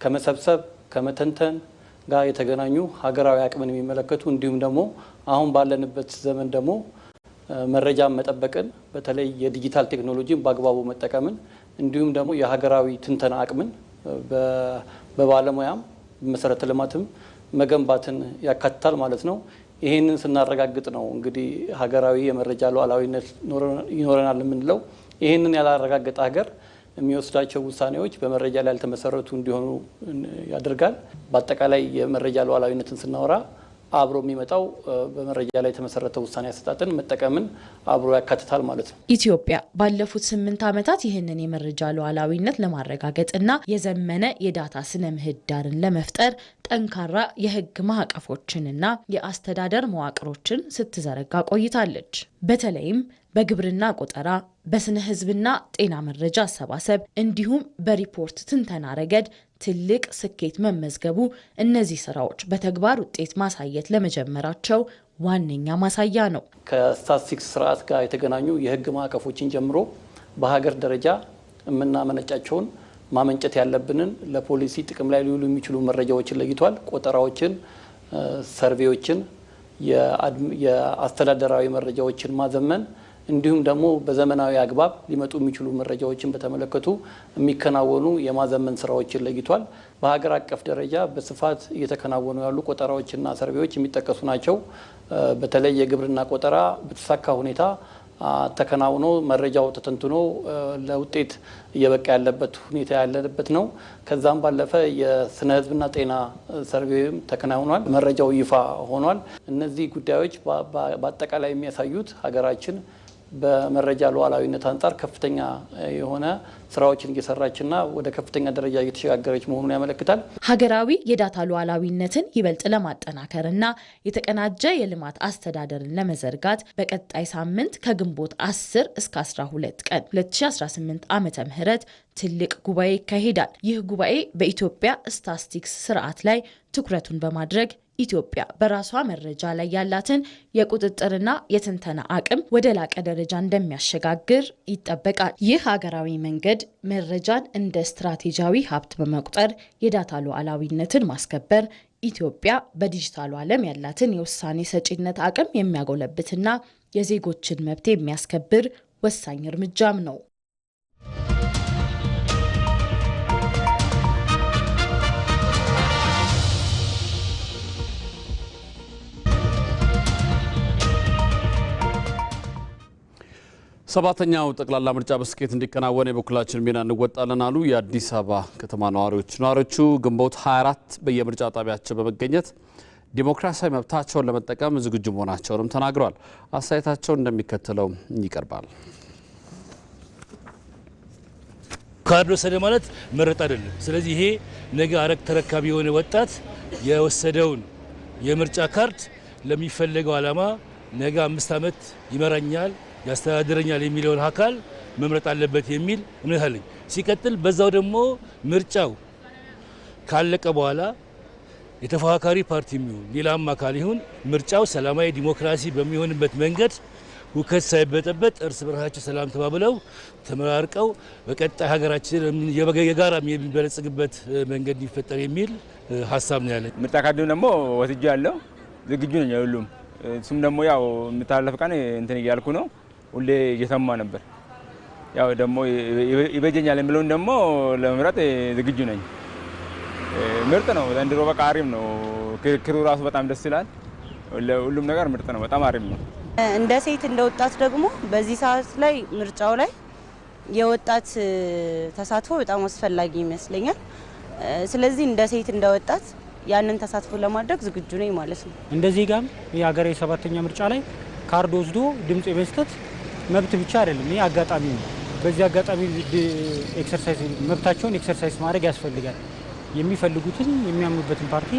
ከመሰብሰብ ከመተንተን ጋር የተገናኙ ሀገራዊ አቅምን የሚመለከቱ እንዲሁም ደግሞ አሁን ባለንበት ዘመን ደግሞ መረጃን መጠበቅን በተለይ የዲጂታል ቴክኖሎጂን በአግባቡ መጠቀምን እንዲሁም ደግሞ የሀገራዊ ትንተና አቅምን በባለሙያም መሰረተ ልማትም መገንባትን ያካትታል ማለት ነው። ይህንን ስናረጋግጥ ነው እንግዲህ ሀገራዊ የመረጃ ሉዓላዊነት ይኖረናል የምንለው። ይህንን ያላረጋገጠ ሀገር የሚወስዳቸው ውሳኔዎች በመረጃ ላይ ያልተመሰረቱ እንዲሆኑ ያደርጋል። በአጠቃላይ የመረጃ ሉዓላዊነትን ስናወራ አብሮ የሚመጣው በመረጃ ላይ የተመሰረተ ውሳኔ አሰጣጥን መጠቀምን አብሮ ያካትታል ማለት ነው። ኢትዮጵያ ባለፉት 8 ዓመታት ይህንን የመረጃ ሉዓላዊነት ለማረጋገጥና የዘመነ የዳታ ስነ ምህዳርን ለመፍጠር ጠንካራ የሕግ ማዕቀፎችንና የአስተዳደር መዋቅሮችን ስትዘረጋ ቆይታለች። በተለይም በግብርና ቆጠራ፣ በስነ ህዝብና ጤና መረጃ አሰባሰብ እንዲሁም በሪፖርት ትንተና ረገድ ትልቅ ስኬት መመዝገቡ እነዚህ ስራዎች በተግባር ውጤት ማሳየት ለመጀመራቸው ዋነኛ ማሳያ ነው። ከስታትስቲክስ ስርዓት ጋር የተገናኙ የህግ ማዕቀፎችን ጀምሮ በሀገር ደረጃ የምናመነጫቸውን ማመንጨት ያለብንን ለፖሊሲ ጥቅም ላይ ሊውሉ የሚችሉ መረጃዎችን ለይቷል። ቆጠራዎችን፣ ሰርቬዎችን፣ የአስተዳደራዊ መረጃዎችን ማዘመን እንዲሁም ደግሞ በዘመናዊ አግባብ ሊመጡ የሚችሉ መረጃዎችን በተመለከቱ የሚከናወኑ የማዘመን ስራዎችን ለይቷል። በሀገር አቀፍ ደረጃ በስፋት እየተከናወኑ ያሉ ቆጠራዎችና ሰርቬዎች የሚጠቀሱ ናቸው። በተለይ የግብርና ቆጠራ በተሳካ ሁኔታ ተከናውኖ መረጃው ተተንትኖ ለውጤት እየበቃ ያለበት ሁኔታ ያለበት ነው። ከዛም ባለፈ የስነ ህዝብና ጤና ሰርቬም ተከናውኗል። መረጃው ይፋ ሆኗል። እነዚህ ጉዳዮች በአጠቃላይ የሚያሳዩት ሀገራችን በመረጃ ሉዓላዊነት አንጻር ከፍተኛ የሆነ ስራዎችን እየሰራችና ወደ ከፍተኛ ደረጃ እየተሸጋገረች መሆኑን ያመለክታል። ሀገራዊ የዳታ ሉዓላዊነትን ይበልጥ ለማጠናከርና የተቀናጀ የልማት አስተዳደርን ለመዘርጋት በቀጣይ ሳምንት ከግንቦት 10 እስከ 12 ቀን 2018 ዓ.ም ትልቅ ጉባኤ ይካሄዳል። ይህ ጉባኤ በኢትዮጵያ ስታቲስቲክስ ስርዓት ላይ ትኩረቱን በማድረግ ኢትዮጵያ በራሷ መረጃ ላይ ያላትን የቁጥጥርና የትንተና አቅም ወደ ላቀ ደረጃ እንደሚያሸጋግር ይጠበቃል። ይህ ሀገራዊ መንገድ መረጃን እንደ ስትራቴጂያዊ ሀብት በመቁጠር የዳታ ሉዓላዊነትን ማስከበር፣ ኢትዮጵያ በዲጂታሉ ዓለም ያላትን የውሳኔ ሰጪነት አቅም የሚያጎለብትና የዜጎችን መብት የሚያስከብር ወሳኝ እርምጃም ነው። ሰባተኛው ጠቅላላ ምርጫ በስኬት እንዲከናወን የበኩላችን ሚና እንወጣለን አሉ የአዲስ አበባ ከተማ ነዋሪዎች። ነዋሪዎቹ ግንቦት 24 በየምርጫ ጣቢያቸው በመገኘት ዲሞክራሲያዊ መብታቸውን ለመጠቀም ዝግጁ መሆናቸውንም ተናግረዋል። አስተያየታቸውን እንደሚከተለው ይቀርባል። ካርድ ወሰደ ማለት መረጥ አይደለም። ስለዚህ ይሄ ነገ አረግ ተረካቢ የሆነ ወጣት የወሰደውን የምርጫ ካርድ ለሚፈለገው ዓላማ ነገ 5 ዓመት ይመራኛል ያስተዳድረኛል የሚለውን አካል መምረጥ አለበት የሚል እምነት አለኝ። ሲቀጥል በዛው ደግሞ ምርጫው ካለቀ በኋላ የተፎካካሪ ፓርቲ የሚሆን ሌላም አካል ይሁን ምርጫው ሰላማዊ ዲሞክራሲ በሚሆንበት መንገድ ሁከት ሳይበጠበጥ እርስ በርሳቸው ሰላም ተባብለው ተመራርቀው በቀጣይ ሀገራችን የጋራ የሚበለጽግበት መንገድ እንዲፈጠር የሚል ሀሳብ ነው ያለኝ። ምርጫ ካርድ ደግሞ ወስጄ ያለው ዝግጁ ነኝ ሁሉም። እሱም ደግሞ ያው የምታለፍ ቀን እንትን እያልኩ ነው ሁሌ እየሰማ ነበር። ያው ደግሞ ይበጀኛል የሚለውን ደግሞ ለመምረጥ ዝግጁ ነኝ። ምርጥ ነው ዘንድሮ በቃ አሪፍ ነው። ክርክሩ ራሱ በጣም ደስ ይላል። ሁሉም ነገር ምርጥ ነው። በጣም አሪፍ ነው። እንደ ሴት እንደ ወጣት ደግሞ በዚህ ሰዓት ላይ ምርጫው ላይ የወጣት ተሳትፎ በጣም አስፈላጊ ይመስለኛል። ስለዚህ እንደ ሴት እንደ ወጣት ያንን ተሳትፎ ለማድረግ ዝግጁ ነኝ ማለት ነው። እንደዚህ ጋም የሀገራዊ ሰባተኛ ምርጫ ላይ ካርድ ወስዶ ድምጽ የመስጠት መብት ብቻ አይደለም፣ ይሄ አጋጣሚ ነው። በዚህ አጋጣሚ ኤክሰርሳይዝ መብታቸውን ኤክሰርሳይዝ ማድረግ ያስፈልጋል። የሚፈልጉትን የሚያምኑበትን ፓርቲ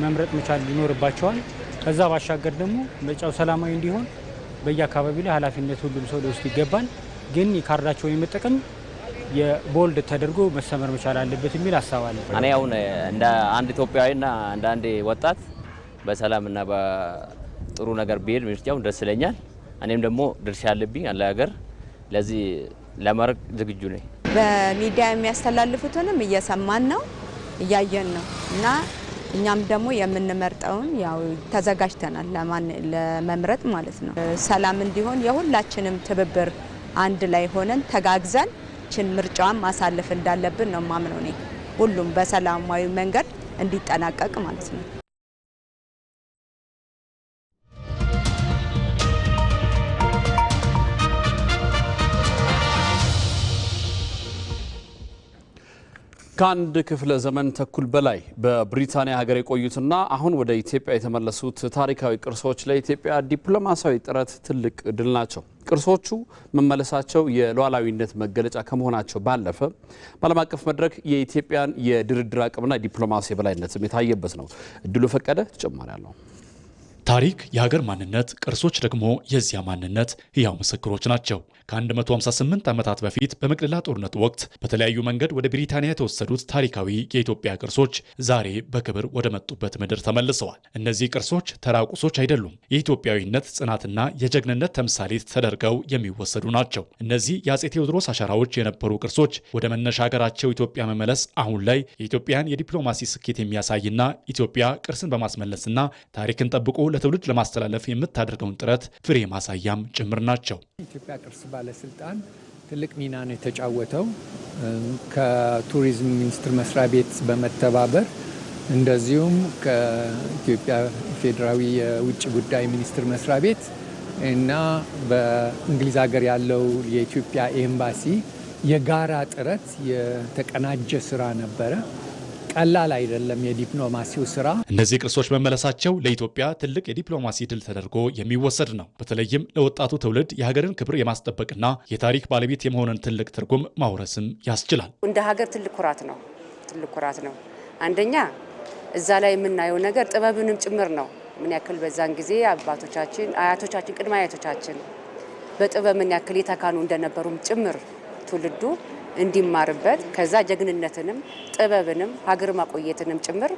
መምረጥ መቻል ይኖርባቸዋል። ከዛ ባሻገር ደግሞ ምርጫው ሰላማዊ እንዲሆን በየአካባቢው ላይ ኃላፊነት ሁሉም ሰው ሊወስድ ይገባል። ግን ካርዳቸውን የመጠቀም የቦልድ ተደርጎ መሰመር መቻል አለበት የሚል ሀሳብ አለ። እኔ አሁን እንደ አንድ ኢትዮጵያዊና እንደ አንድ ወጣት በሰላምና በጥሩ ነገር ቢሄድ ምርጫው ደስ ይለኛል። እኔም ደግሞ ድርሻ አለብኝ አለ ሀገር። ለዚህ ለመርቅ ዝግጁ ነኝ። በሚዲያ የሚያስተላልፉትንም እየሰማን ነው እያየን ነው እና እኛም ደግሞ የምንመርጠውን ያው ተዘጋጅተናል ለመምረጥ ማለት ነው። ሰላም እንዲሆን የሁላችንም ትብብር አንድ ላይ ሆነን ተጋግዘን ችን ምርጫውን ማሳለፍ እንዳለብን ነው ማምነው ነኝ። ሁሉም በሰላማዊ መንገድ እንዲጠናቀቅ ማለት ነው። ከአንድ ክፍለ ዘመን ተኩል በላይ በብሪታንያ ሀገር የቆዩትና አሁን ወደ ኢትዮጵያ የተመለሱት ታሪካዊ ቅርሶች ለኢትዮጵያ ዲፕሎማሲያዊ ጥረት ትልቅ ድል ናቸው። ቅርሶቹ መመለሳቸው የሉዓላዊነት መገለጫ ከመሆናቸው ባለፈ በዓለም አቀፍ መድረክ የኢትዮጵያን የድርድር አቅምና ዲፕሎማሲ የበላይነትም የታየበት ነው። እድሉ ፈቀደ ተጨማሪ አለው። ታሪክ የሀገር ማንነት፣ ቅርሶች ደግሞ የዚያ ማንነት ሕያው ምስክሮች ናቸው። ከ158 ዓመታት በፊት በመቅደላ ጦርነት ወቅት በተለያዩ መንገድ ወደ ብሪታንያ የተወሰዱት ታሪካዊ የኢትዮጵያ ቅርሶች ዛሬ በክብር ወደ መጡበት ምድር ተመልሰዋል። እነዚህ ቅርሶች ተራ ቁሶች አይደሉም። የኢትዮጵያዊነት ጽናትና የጀግንነት ተምሳሌት ተደርገው የሚወሰዱ ናቸው። እነዚህ የአፄ ቴዎድሮስ አሻራዎች የነበሩ ቅርሶች ወደ መነሻ ሀገራቸው ኢትዮጵያ መመለስ አሁን ላይ የኢትዮጵያን የዲፕሎማሲ ስኬት የሚያሳይና ኢትዮጵያ ቅርስን በማስመለስና ታሪክን ጠብቆ ለትውልድ ለማስተላለፍ የምታደርገውን ጥረት ፍሬ ማሳያም ጭምር ናቸው። ኢትዮጵያ ቅርስ ባለስልጣን ትልቅ ሚና ነው የተጫወተው። ከቱሪዝም ሚኒስቴር መስሪያ ቤት በመተባበር እንደዚሁም ከኢትዮጵያ ፌዴራዊ የውጭ ጉዳይ ሚኒስቴር መስሪያ ቤት እና በእንግሊዝ ሀገር ያለው የኢትዮጵያ ኤምባሲ የጋራ ጥረት የተቀናጀ ስራ ነበረ። ቀላል አይደለም የዲፕሎማሲው ስራ። እነዚህ ቅርሶች መመለሳቸው ለኢትዮጵያ ትልቅ የዲፕሎማሲ ድል ተደርጎ የሚወሰድ ነው። በተለይም ለወጣቱ ትውልድ የሀገርን ክብር የማስጠበቅና የታሪክ ባለቤት የመሆንን ትልቅ ትርጉም ማውረስም ያስችላል። እንደ ሀገር ትልቅ ኩራት ነው። አንደኛ እዛ ላይ የምናየው ነገር ጥበብንም ጭምር ነው። ምን ያክል በዛን ጊዜ አባቶቻችን፣ አያቶቻችን፣ ቅድመ አያቶቻችን በጥበብ ምን ያክል የተካኑ እንደነበሩም ጭምር ትውልዱ እንዲማርበት ከዛ ጀግንነትንም ጥበብንም ሀገር ማቆየትንም ጭምር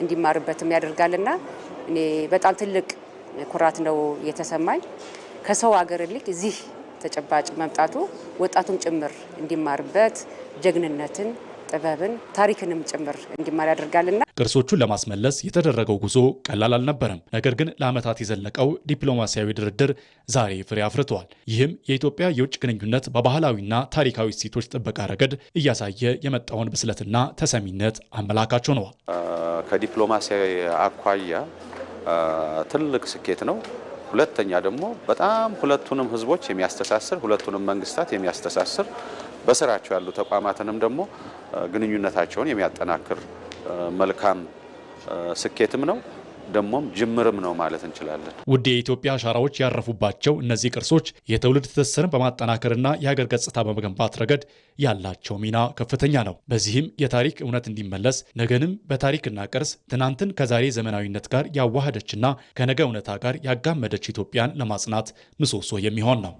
እንዲማርበትም ያደርጋልና እኔ በጣም ትልቅ ኩራት ነው የተሰማኝ። ከሰው ሀገር ልክ እዚህ ተጨባጭ መምጣቱ ወጣቱም ጭምር እንዲማርበት ጀግንነትን፣ ጥበብን፣ ታሪክንም ጭምር እንዲማር ያደርጋልና ቅርሶቹን ለማስመለስ የተደረገው ጉዞ ቀላል አልነበረም። ነገር ግን ለዓመታት የዘለቀው ዲፕሎማሲያዊ ድርድር ዛሬ ፍሬ አፍርተዋል። ይህም የኢትዮጵያ የውጭ ግንኙነት በባህላዊና ታሪካዊ እሴቶች ጥበቃ ረገድ እያሳየ የመጣውን ብስለትና ተሰሚነት አመላካች ሆነዋል። ከዲፕሎማሲያዊ አኳያ ትልቅ ስኬት ነው። ሁለተኛ ደግሞ በጣም ሁለቱንም ህዝቦች የሚያስተሳስር ሁለቱንም መንግስታት የሚያስተሳስር በስራቸው ያሉ ተቋማትንም ደግሞ ግንኙነታቸውን የሚያጠናክር መልካም ስኬትም ነው፣ ደሞም ጅምርም ነው ማለት እንችላለን። ውድ የኢትዮጵያ አሻራዎች ያረፉባቸው እነዚህ ቅርሶች የትውልድ ትስስርን በማጠናከርና የሀገር ገጽታ በመገንባት ረገድ ያላቸው ሚና ከፍተኛ ነው። በዚህም የታሪክ እውነት እንዲመለስ ነገንም በታሪክና ቅርስ ትናንትን ከዛሬ ዘመናዊነት ጋር ያዋሃደችና ከነገ እውነታ ጋር ያጋመደች ኢትዮጵያን ለማጽናት ምሰሶ የሚሆን ነው።